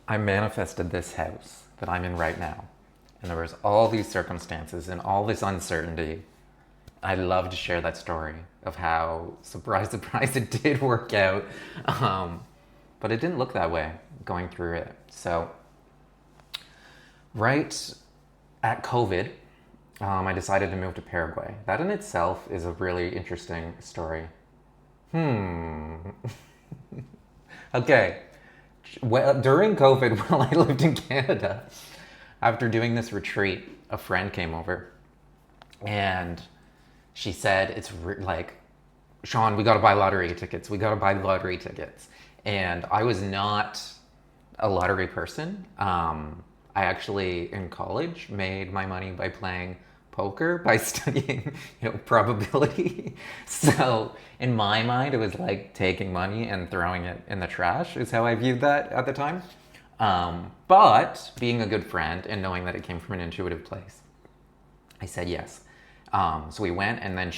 I manifested this house that I'm in right now. And there was all these circumstances and all this uncertainty. I'd love to share that story of how, surprise, surprise, it did work out. But it didn't look that way going through it. So, right at COVID, I decided to move to Paraguay. That in itself is a really interesting story. Okay. Well, during COVID, while I lived in Canada, after doing this retreat, a friend came over and she said, like, Sean, we got to buy lottery tickets. We got to buy lottery tickets. And I was not a lottery person. I actually, in college, made my money by playing poker, by studying, probability. So in my mind, it was like taking money and throwing it in the trash is how I viewed that at the time. But being a good friend and knowing that it came from an intuitive place, I said yes. So we went, and then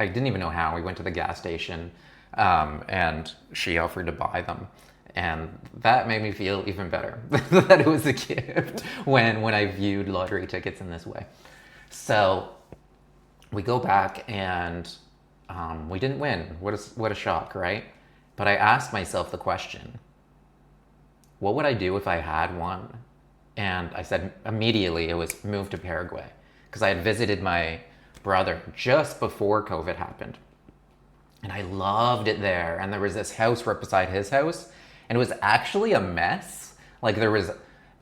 I didn't even know how, we went to the gas station, and she offered to buy them. And that made me feel even better that it was a gift when I viewed lottery tickets in this way. So we go back, and we didn't win. What a shock, right? But I asked myself the question, what would I do if I had won? And I said immediately it was move to Paraguay, because I had visited my brother just before COVID happened. And I loved it there. And there was this house right beside his house, and it was actually a mess. Like they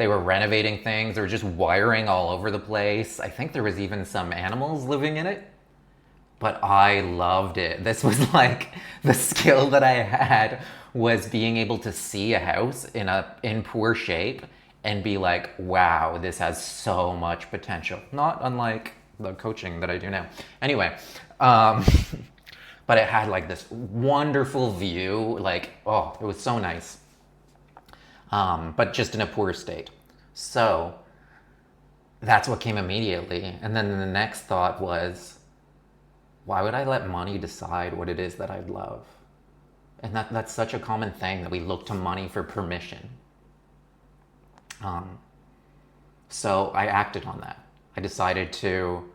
were renovating things. There was just wiring all over the place. I think there was even some animals living in it. But I loved it. This was like the skill that I had, was being able to see a house in poor shape and be like, wow, this has so much potential. Not unlike the coaching that I do now. Anyway, but it had like this wonderful view, like, oh, it was so nice. But just in a poor state. So that's what came immediately. And then the next thought was, why would I let money decide what it is that I'd love? And that's such a common thing, that we look to money for permission. So I acted on that. I decided to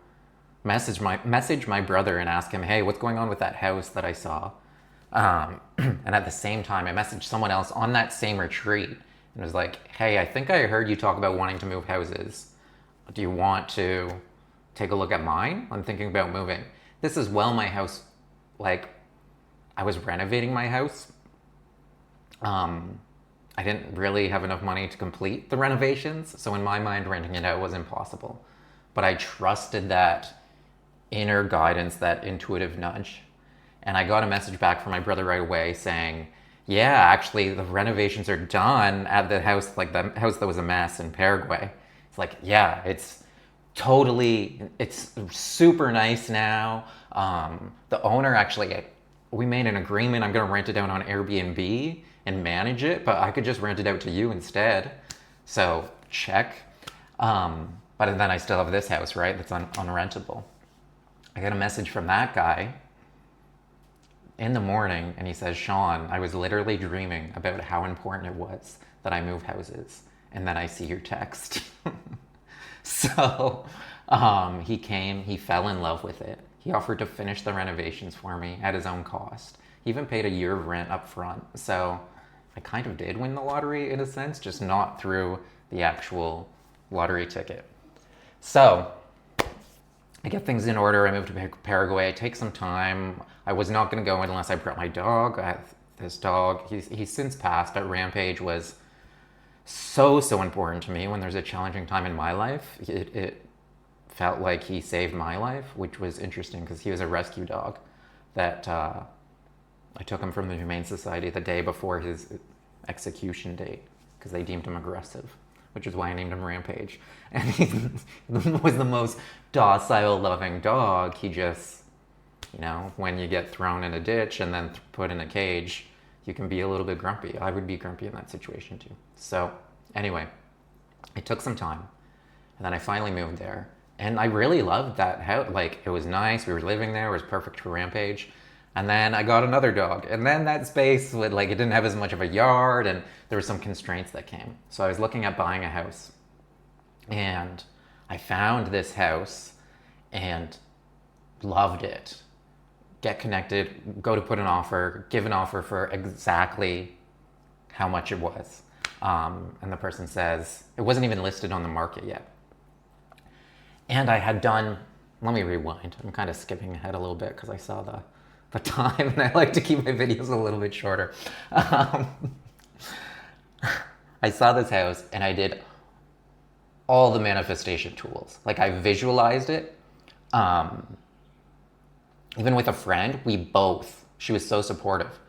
message my brother and ask him, hey, what's going on with that house that I saw? And at the same time, I messaged someone else on that same retreat and was like, hey, I think I heard you talk about wanting to move houses. Do you want to take a look at mine? I'm thinking about moving. This is my house, like, I was renovating my house. I didn't really have enough money to complete the renovations, so in my mind, renting it out was impossible. But I trusted that inner guidance, that intuitive nudge. And I got a message back from my brother right away saying, yeah, actually the renovations are done at the house, like the house that was a mess in Paraguay. It's like, yeah, it's super nice now. The owner actually, we made an agreement. I'm going to rent it out on Airbnb and manage it, but I could just rent it out to you instead. So check. But then I still have this house, right? That's unrentable. I got a message from that guy in the morning, and he says, Sean, I was literally dreaming about how important it was that I move houses, and then I see your text. So he came, he fell in love with it. He offered to finish the renovations for me at his own cost. He even paid a year of rent up front. So I kind of did win the lottery in a sense, just not through the actual lottery ticket. So I get things in order. I moved to Paraguay. It takes some time. I was not going to go unless I brought my dog. I have this dog. He's since passed, but Rampage was so important to me when there's a challenging time in my life. It felt like he saved my life, which was interesting because he was a rescue dog that I took him from the Humane Society the day before his execution date because they deemed him aggressive, which is why I named him Rampage. And he was the most docile, loving dog. He just, when you get thrown in a ditch and then put in a cage, you can be a little bit grumpy. I would be grumpy in that situation too. So anyway, it took some time. And then I finally moved there. And I really loved that house. Like, it was nice. We were living there. It was perfect for Rampage. And then I got another dog. And then that space would like, it didn't have as much of a yard and there were some constraints that came. So I was looking at buying a house and I found this house and loved it. Get connected, go to put an offer, give an offer for exactly how much it was. And the person says, it wasn't even listed on the market yet. And I had done, let me rewind. I'm kind of skipping ahead a little bit because I saw the time and I like to keep my videos a little bit shorter. I saw this house and I did all the manifestation tools. Like I visualized it. Even with a friend, she was so supportive.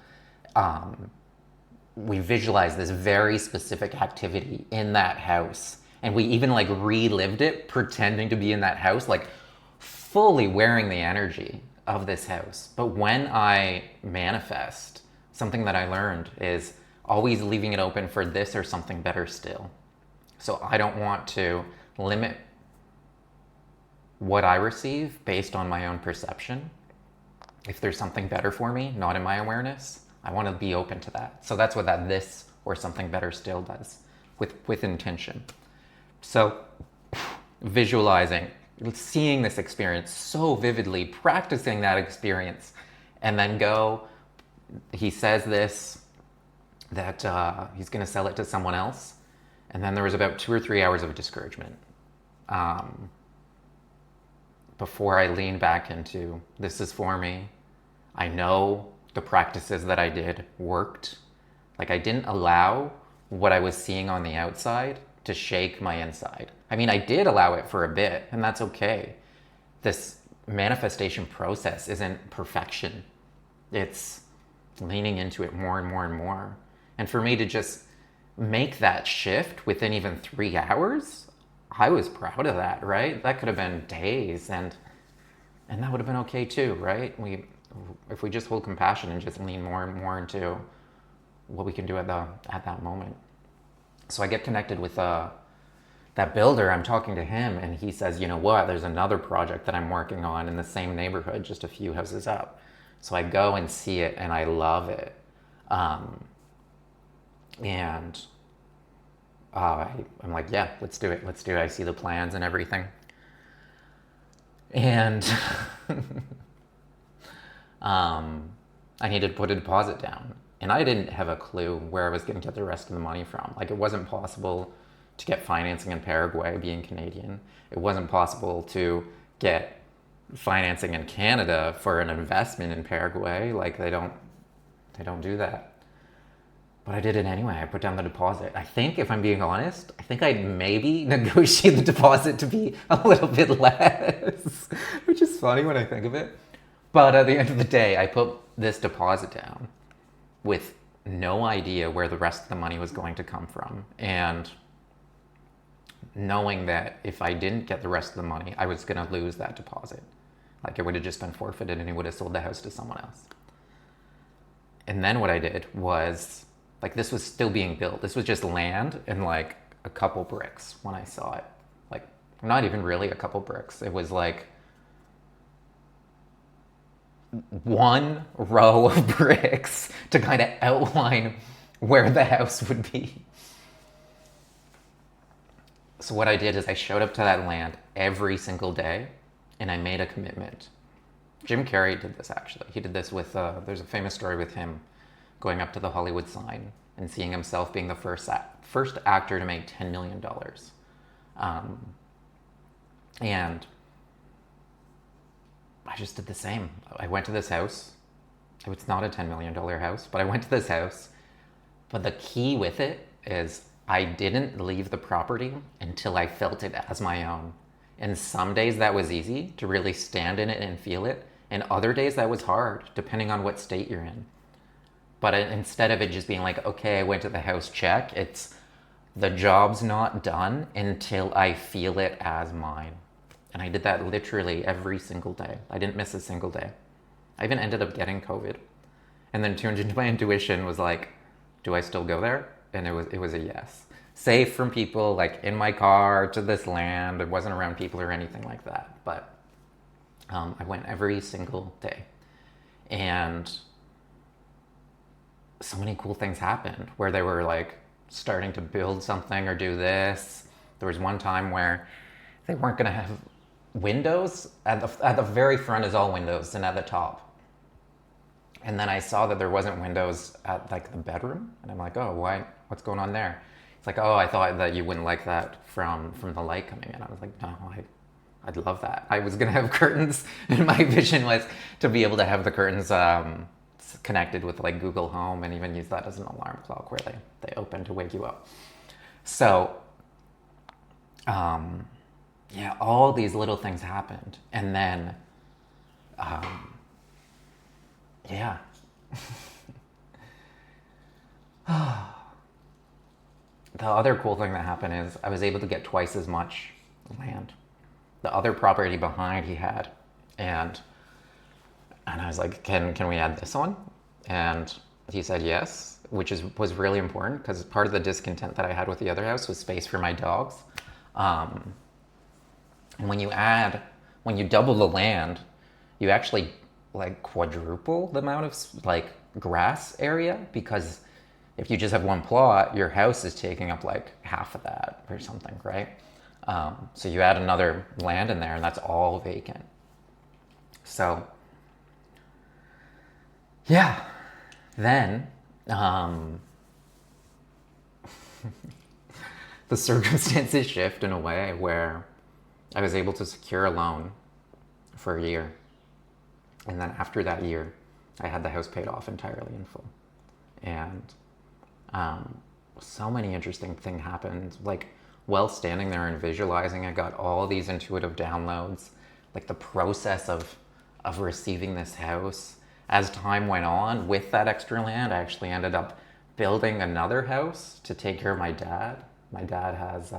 We visualized this very specific activity in that house. And we even like relived it, pretending to be in that house, like fully wearing the energy of this house. But when I manifest, something that I learned is always leaving it open for this or something better still. So I don't want to limit what I receive based on my own perception. If there's something better for me, not in my awareness, I want to be open to that. So that's what that this or something better still does with intention. So visualizing, seeing this experience so vividly, practicing that experience, and then he says this, that he's going to sell it to someone else. And then there was about 2 or 3 hours of discouragement before I leaned back into, this is for me. I know the practices that I did worked. Like I didn't allow what I was seeing on the outside to shake my inside. I mean, I did allow it for a bit, and that's okay. This manifestation process isn't perfection. It's leaning into it more and more and more. And for me to just make that shift within even 3 hours, I was proud of that, right? That could have been days, and that would have been okay too, right? If we just hold compassion and just lean more and more into what we can do at that moment. So I get connected with that builder. I'm talking to him, and he says, you know what? There's another project that I'm working on in the same neighborhood, just a few houses up. So I go and see it, and I love it. And I'm like, yeah, let's do it. Let's do it. I see the plans and everything. And I needed to put a deposit down. And I didn't have a clue where I was going to get the rest of the money from. Like, it wasn't possible to get financing in Paraguay, being Canadian. It wasn't possible to get financing in Canada for an investment in Paraguay. Like, they don't do that. But I did it anyway. I put down the deposit. I think, if I'm being honest, I think I'd maybe negotiate the deposit to be a little bit less, which is funny when I think of it. But at the end of the day, I put this deposit down with no idea where the rest of the money was going to come from. And knowing that if I didn't get the rest of the money, I was going to lose that deposit. Like, it would have just been forfeited and he would have sold the house to someone else. And then what I did was, like, this was still being built. This was just land and like a couple bricks when I saw it. Like, not even really a couple bricks. It was like one row of bricks to kind of outline where the house would be. So what I did is I showed up to that land every single day and I made a commitment. Jim Carrey did this, actually. He did this with, there's a famous story with him going up to the Hollywood sign and seeing himself being the first actor to make $10 million. And I just did the same. I went to this house. It's not a $10 million house, but I went to this house. But the key with it is I didn't leave the property until I felt it as my own. And some days that was easy to really stand in it and feel it. And other days that was hard, depending on what state you're in. But instead of it just being like, okay, I went to the house, check, it's the job's not done until I feel it as mine. And I did that literally every single day. I didn't miss a single day. I even ended up getting COVID. And then tuned into my intuition, was like, do I still go there? And it was a yes. Safe from people, like in my car to this land. It wasn't around people or anything like that. But I went every single day. And so many cool things happened where they were like starting to build something or do this. There was one time where they weren't going to have windows. At the very front is all windows and at the top. And then I saw that there wasn't windows at like the bedroom. And I'm like, oh, why? What's going on there? It's like, oh, I thought that you wouldn't like that from the light coming in. I was like, no, I'd love that. I was going to have curtains, and my vision was to be able to have the curtains connected with like Google Home, and even use that as an alarm clock where they open to wake you up. So, yeah, all these little things happened. And then, yeah. The other cool thing that happened is I was able to get twice as much land. The other property behind he had, and I was like, can we add this on? And he said yes, which was really important because part of the discontent that I had with the other house was space for my dogs. And when you double the land, you actually like quadruple the amount of like grass area, because if you just have one plot, your house is taking up like half of that or something, right? So you add another land in there and that's all vacant. So yeah, then the circumstances shift in a way where I was able to secure a loan for a year. And then after that year, I had the house paid off entirely in full. And so many interesting things happened. Like, while standing there and visualizing, I got all these intuitive downloads, like the process of receiving this house. As time went on, with that extra land, I actually ended up building another house to take care of my dad. My dad has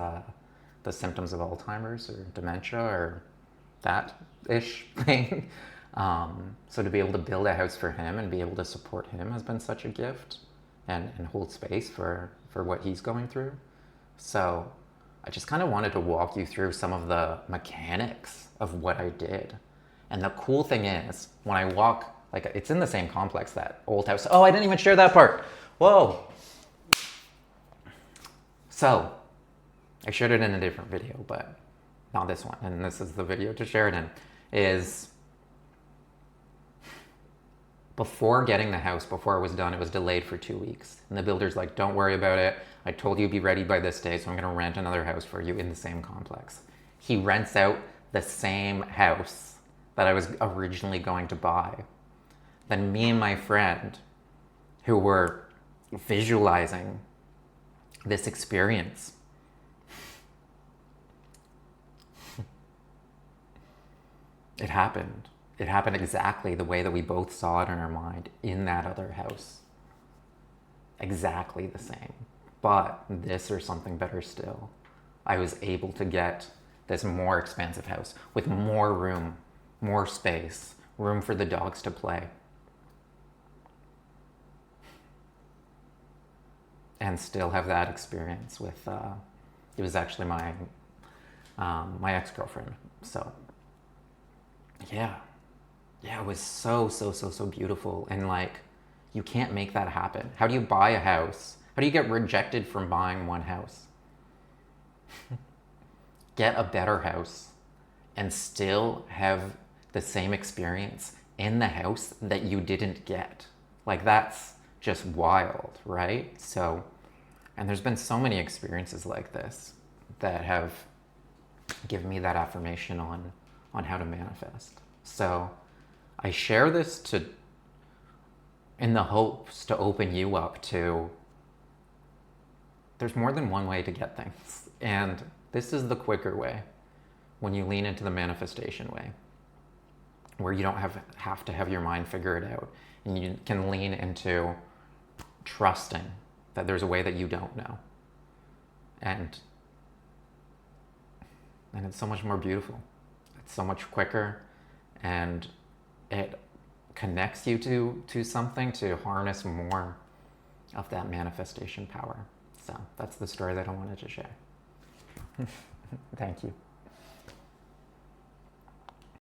the symptoms of Alzheimer's or dementia or that-ish thing. So to be able to build a house for him and be able to support him has been such a gift, and hold space for what he's going through. So I just kind of wanted to walk you through some of the mechanics of what I did. And the cool thing is, when I walk, like, it's in the same complex, that old house. Oh, I didn't even share that part. Whoa. So I shared it in a different video, but not this one. And this is the video to share it in. Is before getting the house, before it was done, it was delayed for 2 weeks. And the builder's like, don't worry about it. I told you be ready by this day, so I'm going to rent another house for you in the same complex. He rents out the same house that I was originally going to buy. Then me and my friend, who were visualizing this experience, it happened. It happened exactly the way that we both saw it in our mind in that other house. Exactly the same. But this, or something better still, I was able to get this more expansive house with more room, more space, room for the dogs to play. And still have that experience with, it was actually my ex-girlfriend. So yeah, it was so beautiful. And like, you can't make that happen. How do you buy a house? How do you get rejected from buying one house? Get a better house and still have the same experience in the house that you didn't get. Like, that's just wild, right? So, and there's been so many experiences like this that have given me that affirmation on how to manifest. So I share this in the hopes to open you up to, there's more than one way to get things. And this is the quicker way, when you lean into the manifestation way, where you don't have to have your mind figure it out. And you can lean into trusting that there's a way that you don't know. And it's so much more beautiful. It's so much quicker, and it connects you to something to harness more of that manifestation power. So that's the story that I wanted to share. Thank you.